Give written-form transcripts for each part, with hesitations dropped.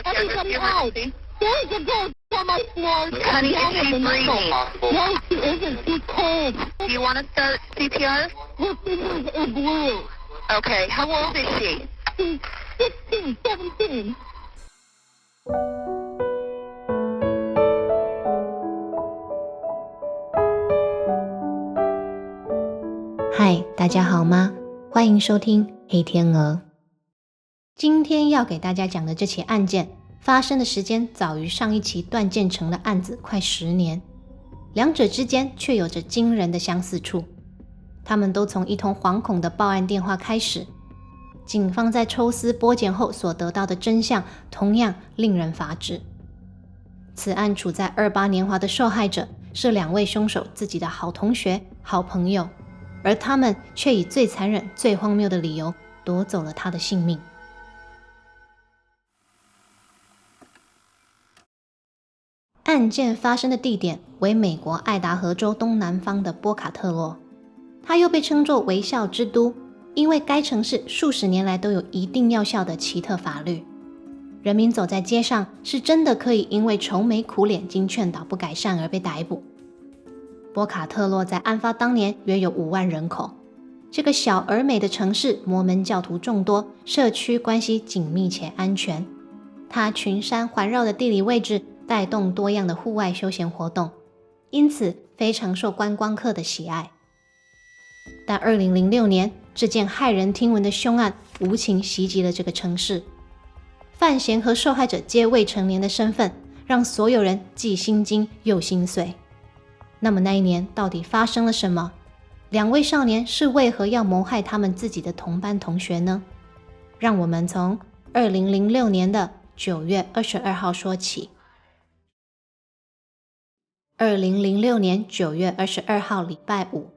Everybody out. There is a ghost on my floor. Honey, is she breathing? No, she isn't. She's cold. Do you want to start CPR? Her fingers are blue. Okay. How old is she? She's 16, 17. 嗨，大家好吗？欢迎收听黑天鹅。今天要给大家讲的这起案件发生的时间早于上一起段建成的案子快10年，两者之间却有着惊人的相似处。他们都从一通惶恐的报案电话开始，警方在抽丝剥茧后所得到的真相同样令人发指。此案处在28年华的受害者是2位凶手自己的好同学、好朋友，而他们却以最残忍、最荒谬的理由夺走了他的性命。案件发生的地点为美国爱达荷州东南方的波卡特洛，它又被称作微笑之都，因为该城市数十年来都有一定药效的奇特法律。人民走在街上是真的可以因为愁眉苦脸经劝导不改善而被逮捕。波卡特洛在案发当年约有5万人口，这个小而美的城市摩门教徒众多，社区关系紧密且安全。它群山环绕的地理位置带动多样的户外休闲活动，因此非常受观光客的喜爱。但2006年，这件骇人听闻的凶案无情袭击了这个城市。范闲和受害者皆未成年的身份，让所有人既心惊又心碎。那么那一年到底发生了什么？2位少年是为何要谋害他们自己的同班同学呢？让我们从2006年的9月22号说起。2006年9月22号礼拜五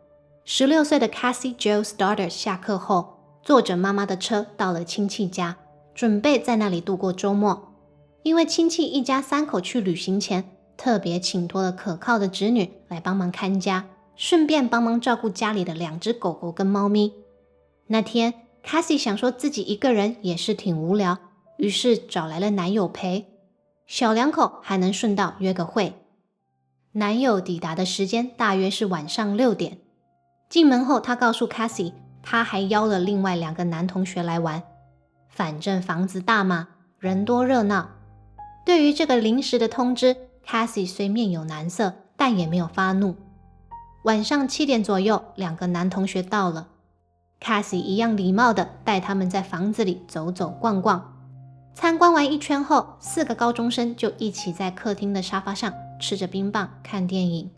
，16岁的 Cassie Jo Stoddard 下课后，坐着妈妈的车到了亲戚家，准备在那里度过周末。因为亲戚一家3口去旅行前，特别请托了可靠的侄女来帮忙看家，顺便帮忙照顾家里的2只狗狗跟猫咪。那天 Cassie 想说自己一个人也是挺无聊，于是找来了男友陪，小2口还能顺道约个会。男友抵达的时间大约是晚上6点。进门后，他告诉 Cassie， 他还邀了另外2个男同学来玩。反正房子大嘛，人多热闹。对于这个临时的通知， Cassie 虽面有难色，但也没有发怒。晚上7点左右，2个男同学到了。Cassie 一样礼貌地带他们在房子里走走逛逛。参观完一圈后，4个高中生就一起在客厅的沙发上吃着冰棒看电影。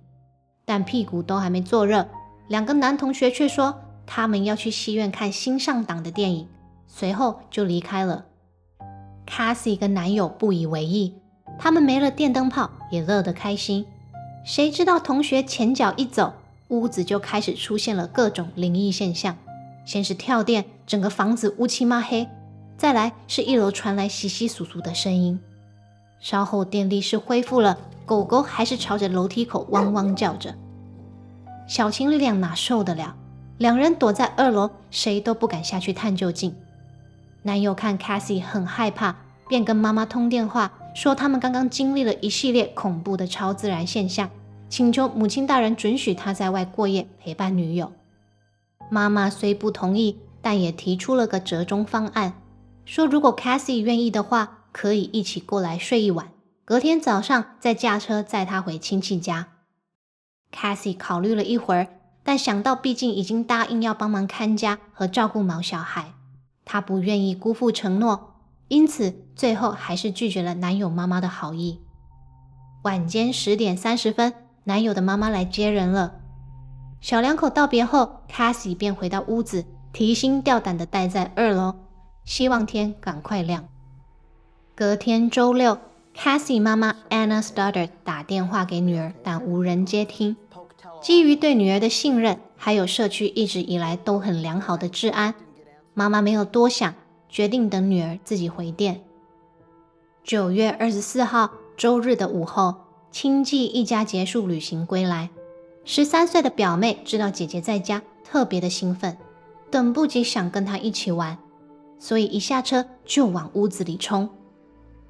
但屁股都还没坐热，2个男同学却说他们要去戏院看新上档的电影，随后就离开了。Cassie 跟男友不以为意，他们没了电灯泡也乐得开心。谁知道同学前脚一走，屋子就开始出现了各种灵异现象。先是跳电，整个房子乌漆嘛黑，再来是1楼传来窸窸窣窣的声音。稍后电力是恢复了，狗狗还是朝着楼梯口汪汪叫着。小情侣俩哪受得了，2人躲在2楼，谁都不敢下去探究竟。男友看 Cassie 很害怕，便跟妈妈通电话，说他们刚刚经历了一系列恐怖的超自然现象，请求母亲大人准许他在外过夜陪伴女友。妈妈虽不同意，但也提出了个折中方案，说如果 Cassie 愿意的话，可以一起过来睡一晚，隔天早上再驾车载她回亲戚家。Cassie 考虑了一会儿，但想到毕竟已经答应要帮忙看家和照顾毛小孩，她不愿意辜负承诺，因此最后还是拒绝了男友妈妈的好意。晚间10点30分，男友的妈妈来接人了。小2口道别后， Cassie 便回到屋子，提心吊胆地待在2楼，希望天赶快亮。隔天周六， Cassie 妈妈 Anna Stoddard 打电话给女儿，但无人接听。基于对女儿的信任，还有社区一直以来都很良好的治安，妈妈没有多想，决定等女儿自己回电。9月24号周日的午后，亲戚一家结束旅行归来，13岁的表妹知道姐姐在家，特别的兴奋，等不及想跟她一起玩，所以一下车就往屋子里冲。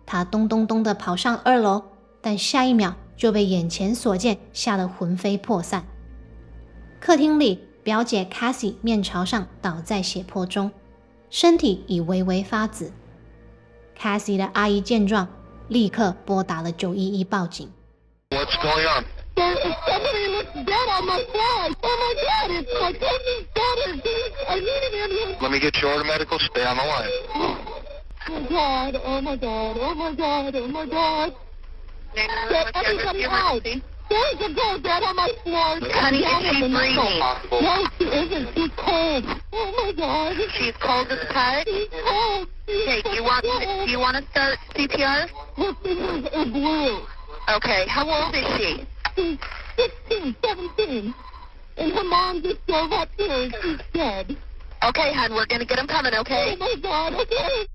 他咚咚咚地跑上2楼，但下一秒就被眼前所见吓得魂飞魄散。客厅里，表姐 Cassie 面朝上倒在血泊中，身体已微微发紫。Cassie 的阿姨见状，立刻拨打了911报警。What's going on? Somebody looks dead on my floor. Oh my God, it's my cousin's daughter. I need an ambulance. Let me get you over to medical. Stay on the line. Oh God, oh my God, oh my God, oh my God. Everybody hide. There's a girl dead on my floor. Honey, is she breathing? No, she isn't. She's cold. Oh my God. She's cold as cut. She's cold. Okay, do you want to start CPR? Her fingers are blue. Okay, how old is she? She's 16, 17. And her mom just drove up here. She's dead. Okay, hon, we're gonna get them coming, okay? Oh my God, okay.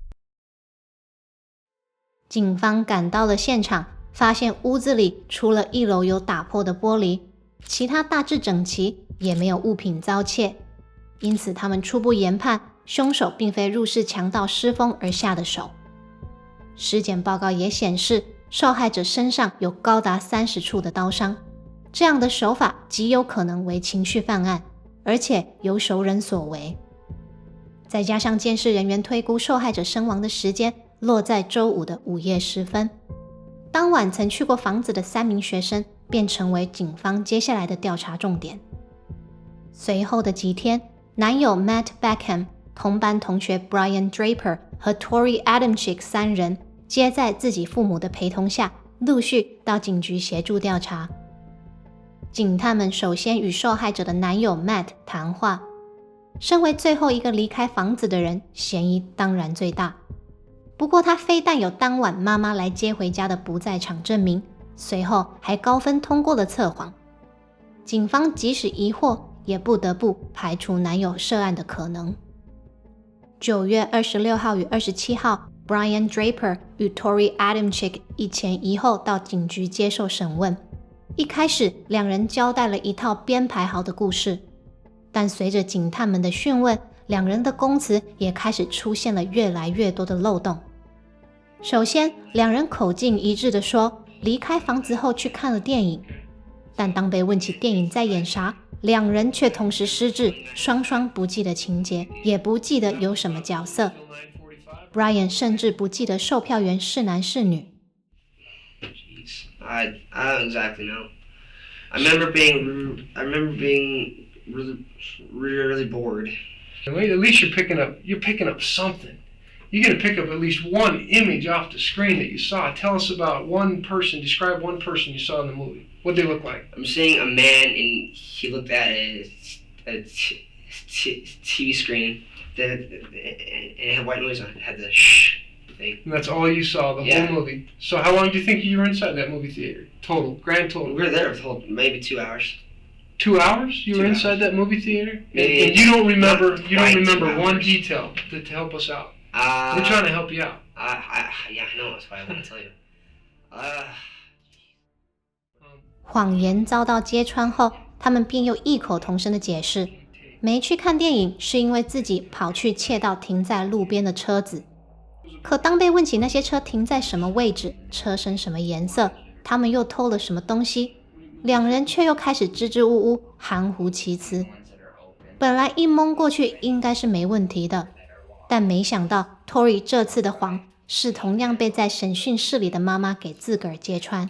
警方赶到了现场，发现屋子里除了1楼有打破的玻璃，其他大致整齐，也没有物品遭窃。因此他们初步研判，凶手并非入室强盗失风而下的手。尸检报告也显示，受害者身上有高达30处的刀伤，这样的手法极有可能为情绪犯案，而且由熟人所为。再加上监视人员推估受害者身亡的时间落在周五的午夜时分，当晚曾去过房子的3名学生便成为警方接下来的调查重点。随后的几天，男友 Matt Beckham、同班同学 Brian Draper 和 Tori Adamczyk 3人皆在自己父母的陪同下，陆续到警局协助调查。警探们首先与受害者的男友 Matt 谈话。身为最后一个离开房子的人，嫌疑当然最大。不过他非但有当晚妈妈来接回家的不在场证明，随后还高分通过了测谎。警方即使疑惑，也不得不排除男友涉案的可能。9月26号与27号 Brian Draper 与 Tori Adamczyk 一前一后到警局接受审问。一开始两人交代了一套编排好的故事，但随着警探们的讯问，两人的供词也开始出现了越来越多的漏洞。首先，两人口径一致地说离开房子后去看了电影，但当被问起电影在演啥，两人却同时失智，双双不记得情节，也不记得有什么角色。Brian 甚至不记得售票员是男是女。I don't exactly know. I remember being really bored. At least you're picking up something. You're going to pick up at least one image off the screen that you saw. Tell us about one person. Describe one person you saw in the movie. What did they look like? I'm seeing a man, and he looked at a TV screen. It had white noise on it. It had the shh thing. And that's all you saw the whole movie. So how long do you think you were inside that movie theater? Grand total. We were there for maybe 2 hours. 2 hours? You were inside that movie theater? Maybe. And you don't remember one 2 hours. detail to help us out. We're trying to help you out. Yeah, I know. That's why I want to tell you. 谎言遭到揭穿后，他们便又异口同声的解释，没去看电影是因为自己跑去窃盗停在路边的车子。可当被问起那些车停在什么位置，车身什么颜色，他们又偷了什么东西，两人却又开始支支吾吾，含糊其辞。本来一蒙过去应该是没问题的，但没想到 Tori 这次的谎是同样被在审讯室里的妈妈给自个儿揭穿。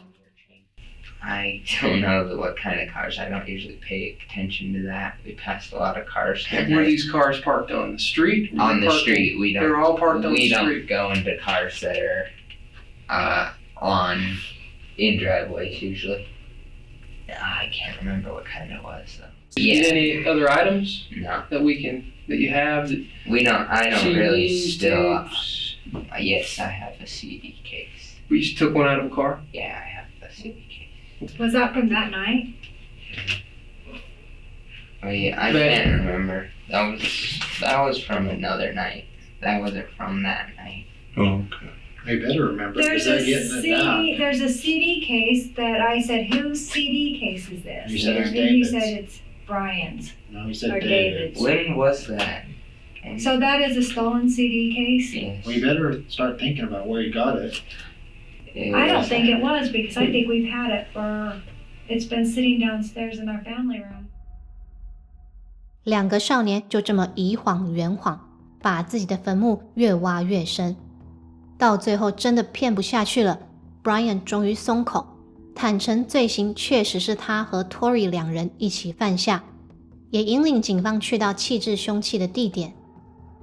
I don't know what kind of cars. I don't usually pay attention to that. We passed a lot of cars. Were these cars parked on the street? On the street. We don't. They're all parked on the street. We street. don't go into cars that are in driveways usually. I can't remember what kind it was though. Did you get any other items? No. That you have? We don't. I don't CDs, really still. tapes? Yes, I have a CD case. We just took one out of a car? Yeah, I have a CD case. Was that from that night? Oh yeah, I can't remember. That was from another night. That wasn't from that night. Oh, okay. I better remember There's because a they're getting it down. There's a CD case that I said, whose CD case is this? You said it's And you David's. said it's Brian's No, he said or David's. David's. When was that? So that is a stolen CD case? Yes. We better start thinking about where you got it. I don't think it was because I think we've had it it's been sitting downstairs in our family room. 两个少年就这么以谎圆谎，把自己的坟墓越挖越深。到最后真的骗不下去了， Brian 终于松口，坦诚罪行确实是他和 Tori 两人一起犯下，也引领警方去到弃置凶器的地点。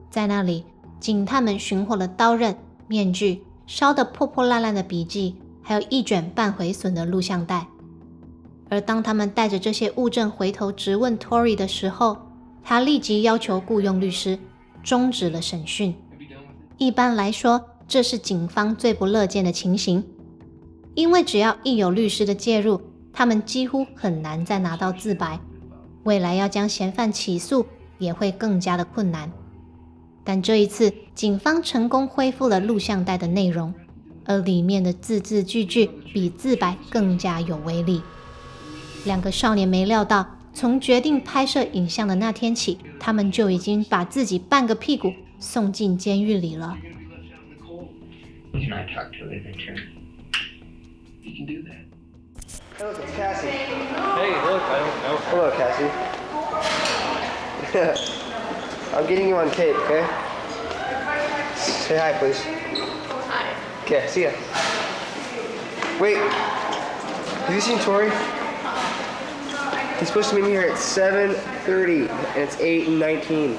在那里，警探们寻获了刀刃、面具、烧得破破烂烂的笔记，还有一卷半毁损的录像带。而当他们带着这些物证回头质问 Tori 的时候，他立即要求雇用律师，终止了审讯。一般来说，这是警方最不乐见的情形，因为只要一有律师的介入，他们几乎很难再拿到自白，未来要将嫌犯起诉也会更加的困难。但这一次，警方成功恢复了录像带的内容，而里面的字字句句比自白更加有威力。两个少年没料到，从决定拍摄影像的那天起，他们就已经把自己半个屁股送进监狱里了。Can I talk to his intern? You can do that. Hey, look, it's Cassie. Hey, look, I don't know. Hello, Cassie. I'm getting you on tape, okay? Say hi, please. Hi. Okay, see ya. Wait, have you seen Tori? He's supposed to meet me here at 7:30, and it's 8:19.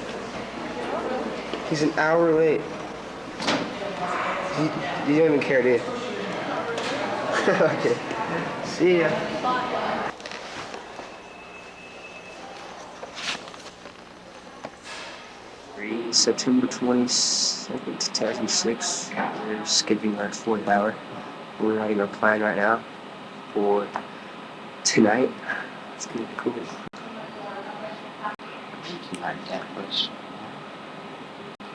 He's an hour late. You don't even care, do you? Okay. See ya. September 22nd, 2006. We're skipping our 4th hour. We're writing our plan right now for tonight. It's gonna be cool. My dad was.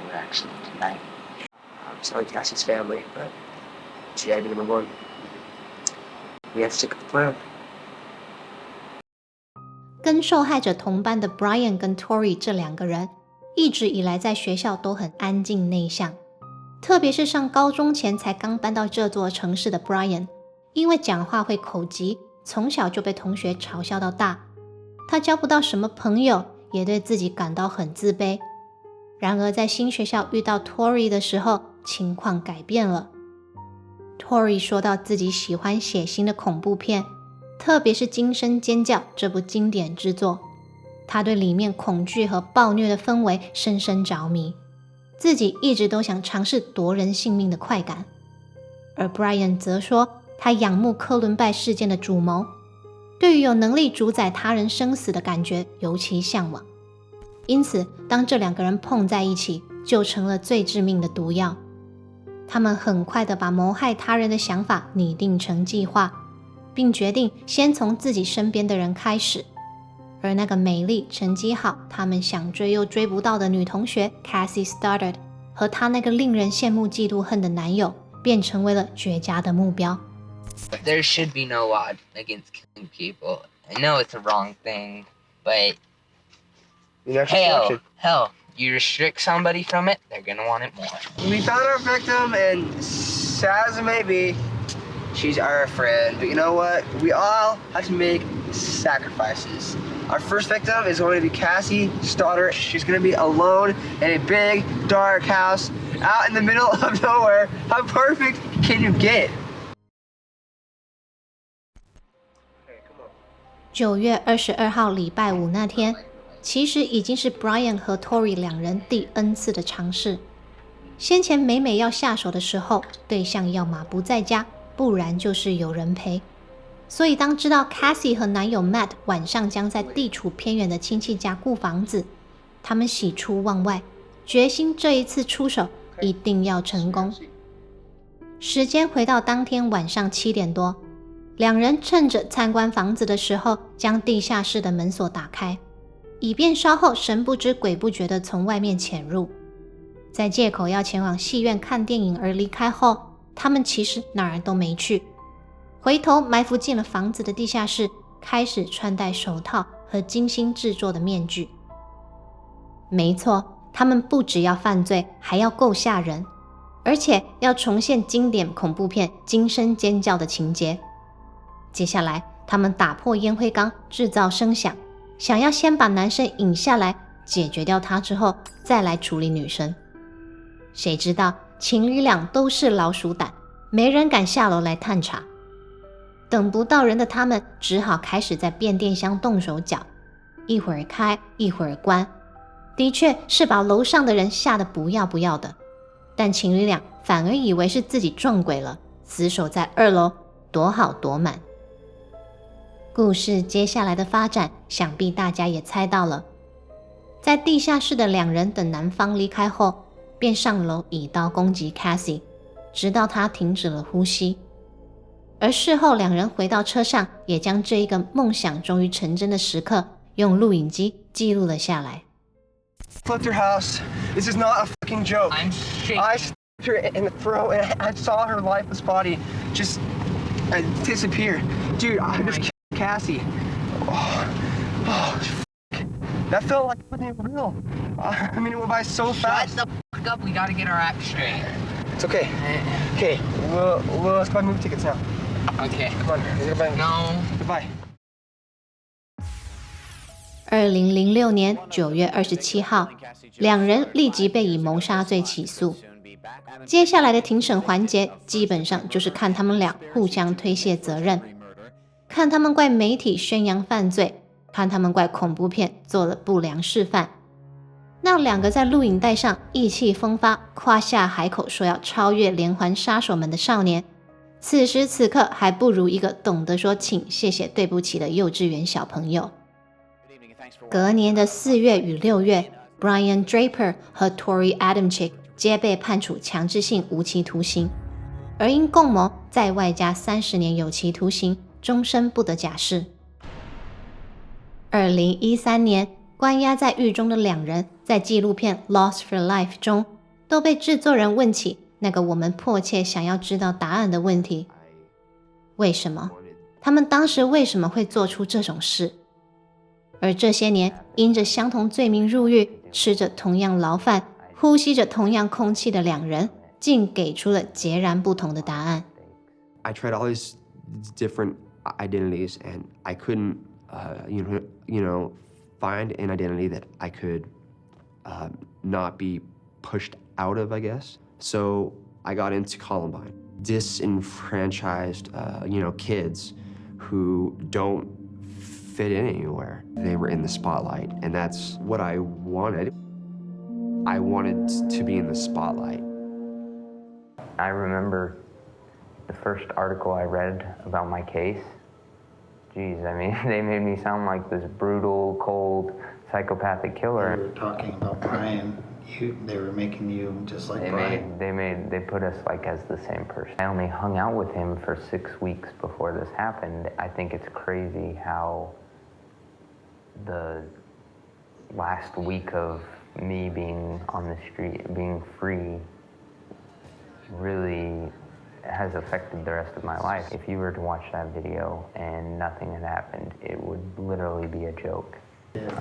We're actually tonight. I'm telling Cassie's family, but GIB number 1. We have to stick with the plan. 跟受害者同班的 Brian 跟 Tori 这两个人，一直以来在学校都很安静内向，特别是上高中前才刚搬到这座城市的 Brian， 因为讲话会口疾，从小就被同学嘲笑到大。他交不到什么朋友，也对自己感到很自卑。然而在新学校遇到 Tori 的时候，情况改变了。Tori 说到自己喜欢血腥的恐怖片，特别是《惊声尖叫》这部经典之作，他对里面恐惧和暴虐的氛围深深着迷，自己一直都想尝试夺人性命的快感。而 Brian 则说，他仰慕科伦拜事件的主谋，对于有能力主宰他人生死的感觉尤其向往。因此，当这两个人碰在一起，就成了最致命的毒药。他们很快地把谋害他人的想法拟定成计划，并决定先从自己身边的人开始。而那个美丽、成绩好、他们想追又追不到的女同学 Cassie Stoddard 和她那个令人羡慕嫉妒恨的男友，便成为了绝佳的目标。There should be no law against killing people. I know it's a wrong thing, but hell, you restrict somebody from it, they're gonna want it more. We found our victim, and sad as it may be, she's our friend. But you know what? We all have to make sacrifices. Our first victim is going to be Cassie Stoddard. She's going to be alone in a big, dark house out in the middle of nowhere. How perfect can you get? 9月22号礼拜五那天，其实已经是 Brian 和 Tori 两人第 N 次的尝试。先前每要下手的时候，对象要么不在家，不然就是有人陪。所以当知道 Cassie 和男友 Matt 晚上将在地处偏远的亲戚家顾房子，他们喜出望外，决心这一次出手一定要成功。时间回到当天晚上7点多，两人趁着参观房子的时候，将地下室的门锁打开，以便稍后神不知鬼不觉地从外面潜入。在借口要前往戏院看电影而离开后，他们其实哪儿都没去，回头埋伏进了房子的地下室，开始穿戴手套和精心制作的面具。没错，他们不只要犯罪，还要够吓人，而且要重现经典恐怖片惊声尖叫的情节。接下来，他们打破烟灰缸，制造声响，想要先把男生引下来，解决掉他之后，再来处理女生。谁知道情侣俩都是老鼠胆，没人敢下楼来探查。等不到人的他们，只好开始在变电箱动手脚，一会儿开，一会儿关。的确是把楼上的人吓得不要不要的，但情侣俩反而以为是自己撞鬼了，死守在2楼，躲好躲满。故事接下来的发展，想必大家也猜到了。在地下室的2人等男方离开后，便上楼以刀攻击 Cassie， 直到她停止了呼吸。而事后2人回到车上，也将这一个梦想终于成真的时刻，用录影机记录了下来。Flipped her house. This is not a fucking joke. I'm shaking. I stabbed her in the throat and I saw her lifeless body just disappear. Dude, I just killed Cassie. Oh, that felt like it wasn't real. I mean, it went by so fast. Shut the fuck up. We gotta get our act straight. It's okay. Okay, let's buy movie tickets now. Okay. Come on, let's go. No. Goodbye. 2006年9月27号，2人立即被以谋杀罪起诉。接下来的庭审环节，基本上就是看他们俩互相推卸责任，看他们怪媒体宣扬犯罪，看他们怪恐怖片做了不良示范。那2个在录影带上意气风发、夸下海口说要超越连环杀手们的少年，此时此刻还不如一个懂得说请、谢谢、对不起的幼稚园小朋友。隔年的4月与6月 ，Brian Draper 和 Tori Adamczyk 皆被判处强制性无期徒刑，而因共谋再外加30年有期徒刑，终身不得假释。2013年，关押在狱中的2人，在纪录片《Lost for Life》中，都被制作人问起那个我们迫切想要知道答案的问题：为什么？他们当时为什么会做出这种事？而这些年，因着相同罪名入狱，吃着同样牢饭，呼吸着同样空气的2人，竟给出了截然不同的答案。I tried all these different identities, and I couldn't, find an identity that I could not be pushed out of, I guess. So I got into Columbine, disenfranchised, kids who don't fit in anywhere. They were in the spotlight, and that's what I wanted. I wanted to be in the spotlight. I remember the first article I read about my case. Geez, I mean, they made me sound like this brutal, cold, psychopathic killer. We were talking about Brian. They were making you just like Brian. They put us like as the same person. I only hung out with him for 6 weeks before this happened. I think it's crazy how the last week of me being on the street, being free, really has affected the rest of my life. If you were to watch that video and nothing had happened, it would literally be a joke.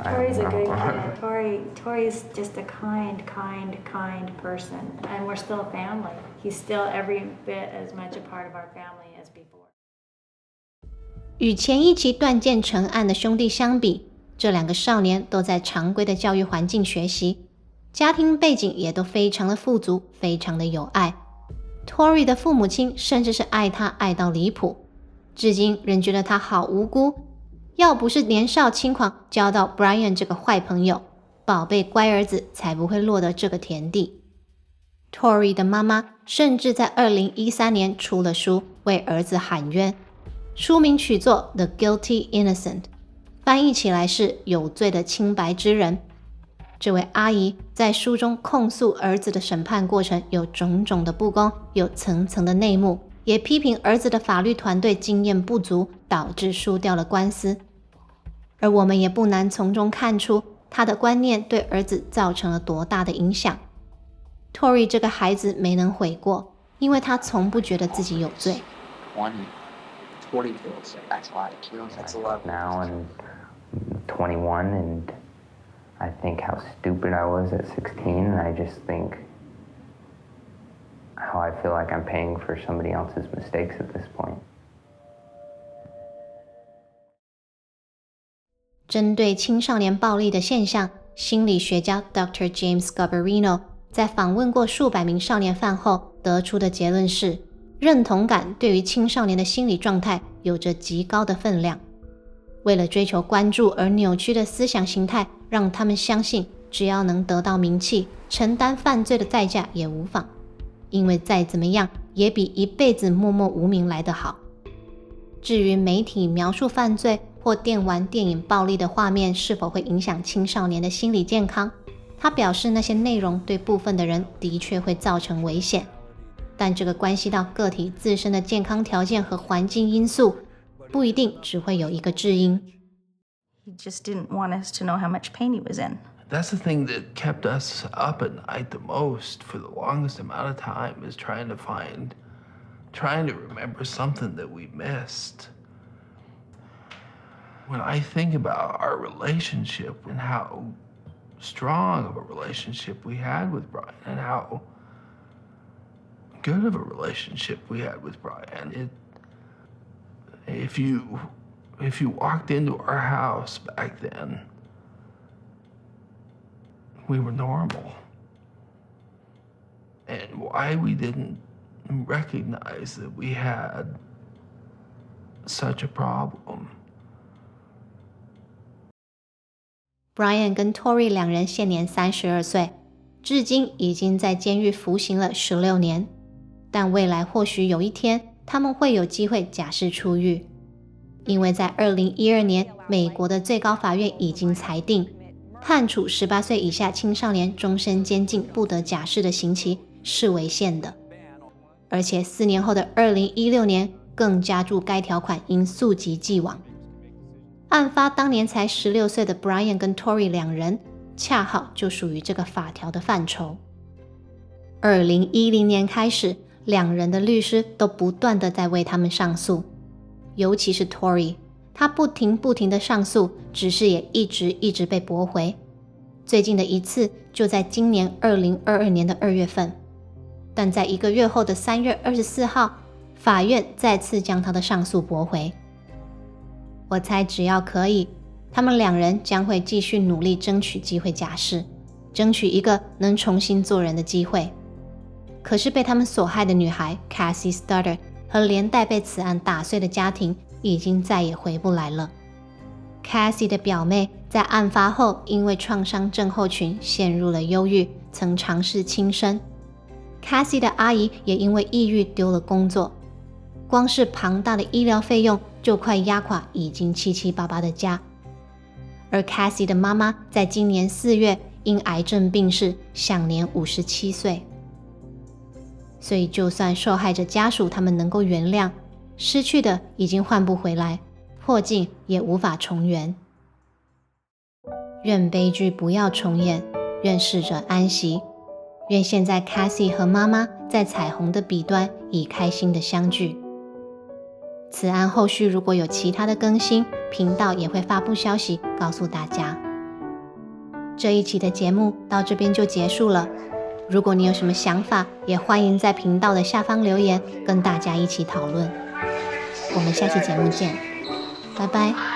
Tori's a good kid. Tori's just a kind person, and we're still a family. He's still every bit as much a part of our family as before. 与前一起断剑成案的兄弟相比，这2个少年都在常规的教育环境学习，家庭背景也都非常的富足，非常的有爱。Tori 的父母亲甚至是爱他爱到离谱，至今仍觉得他好无辜。要不是年少轻狂交到 Brian 这个坏朋友，宝贝乖儿子才不会落得这个田地。Tori 的妈妈甚至在2013年出了书为儿子喊冤，书名取作 The Guilty Innocent， 翻译起来是有罪的清白之人。这位阿姨在书中控诉儿子的审判过程有种种的不公，有层层的内幕，也批评儿子的法律团队经验不足，导致输掉了官司。而我们也不难从中看出他的观念对儿子造成了多大的影响。Tori 这个孩子没能悔过，因为他从不觉得自己有罪。20 kills. That's a lot of kills. That's a lot. Now I'm 21 and I think how stupid I was at 16, and I just think how I feel like I'm paying for somebody else's mistakes at this point. 针对青少年暴力的现象，心理学家 Dr. James Garbarino 在访问过数百名少年犯后得出的结论是，认同感对于青少年的心理状态有着极高的分量。为了追求关注而扭曲的思想形态，让他们相信只要能得到名气，承担犯罪的代价也无妨，因为再怎么样也比一辈子默默无名来得好。至于媒体描述犯罪或电玩电影暴力的画面是否会影响青少年的心理健康，他表示那些内容对部分的人的确会造成危险，但这个关系到个体自身的健康条件和环境因素，不一定只会有一个致因。He just didn't want us to know how much pain he was in. That's the thing that kept us up at night the most for the longest amount of time, is trying to remember something that we missed. When I think about our relationship and how strong of a relationship we had with Brian and how good of a relationship we had with Brian, if you walked into our house back then, we were normal. And why we didn't recognize that we had such a problem. Brian 跟 Tori 两人现年32岁，至今已经在监狱服刑了16年，但未来或许有一天他们会有机会假释出狱，因为在2012年，美国的最高法院已经裁定，判处18岁以下青少年终身监禁不得假释的刑期是违宪的，而且4年后的2016年更加注该条款应溯及既往。案发当年才16岁的 Brian 跟 Tori 两人，恰好就属于这个法条的范畴。2010年开始，两人的律师都不断的在为他们上诉，尤其是 Tori， 他不停的上诉，只是也一直被驳回。最近的一次就在今年2022年的2月份，但在1个月后的3月24号，法院再次将他的上诉驳回。我猜只要可以，他们两人将会继续努力争取机会假释，争取一个能重新做人的机会。可是被他们所害的女孩 Cassie Studdard 和连带被此案打碎的家庭已经再也回不来了。Cassie 的表妹在案发后因为创伤症候群陷入了忧郁，曾尝试轻生。Cassie 的阿姨也因为抑郁丢了工作，光是庞大的医疗费用就快压垮已经七七八八的家。而 Cassie 的妈妈在今年4月因癌症病逝，享年57岁。所以就算受害者家属他们能够原谅，失去的已经换不回来，破镜也无法重圆。愿悲剧不要重演，愿逝者安息，愿现在 Cassie 和妈妈在彩虹的彼端已开心的相聚。此案后续如果有其他的更新，频道也会发布消息告诉大家。这一期的节目到这边就结束了，如果你有什么想法，也欢迎在频道的下方留言，跟大家一起讨论。我们下期节目见，拜拜。